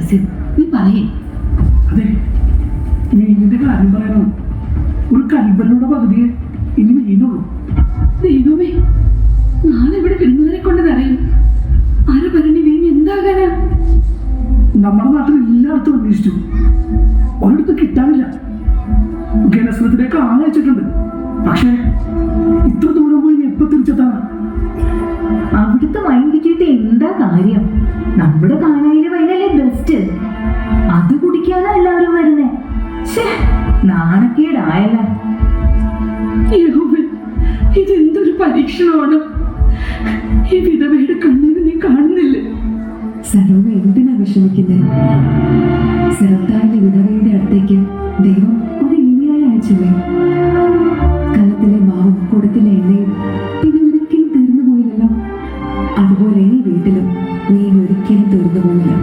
രഹസ്യം? നീ പറയേ. അതെ, മീനിന്റെ കാര്യം പറയാനോ? ഒരു കൽബലിയുടെ പകുതിയെ ഇനി മീനുള്ളൂ. ദൈവമേ, നാളെ ഇവിടെ വിരുന്നുകാരെ കൊണ്ട് നിറയും. ആര് പറഞ്ഞു മീൻ എന്താകാനാ? നമ്മുടെ നാട്ടിൽ എല്ലായിടത്തും അന്വേഷിച്ചു, ഒരിടത്ത് കിട്ടാനില്ല. ഗണസ്വരത്തിലേക്ക് അയച്ചിട്ടുണ്ട്, പക്ഷേ ഇത്ര ദൂരം പോയി എപ്പോ തിരിച്ചെത്താനാ? അവിടുത്തെ വൈൻ കിട്ടിയിട്ട് എന്താ കാര്യം? നമ്മുടെ കാനായിലെ വൈനല്ലേ ബെസ്റ്റ്. അത് കുടിക്കാനാ എല്ലാവരും വരുന്നേ. നാണക്കേടായല്ല. യഹോവേ, ഇതെന്തൊരു പരീക്ഷണമാണ്. ഈ വിധവയുടെ കണ്ണീര് നീ കാണുന്നില്ലേ? സരോവ എന്തിനാ വിഷമിക്കുന്നത്? സെറത്താറിന്റെ വിധവയുടെ അടുത്തേക്ക് ദൈവം ഒരു ഇനിയായി അയച്ചില്ലേ? കലത്തിലെ മാവും കുടത്തിലെ എണ്ണയും പിന്നെ ഒരിക്കലും തീർന്നു പോയില്ലല്ലോ. അതുപോലെ ഈ വീട്ടിലും നീ ഒരിക്കലും തീർന്നു പോയില്ല.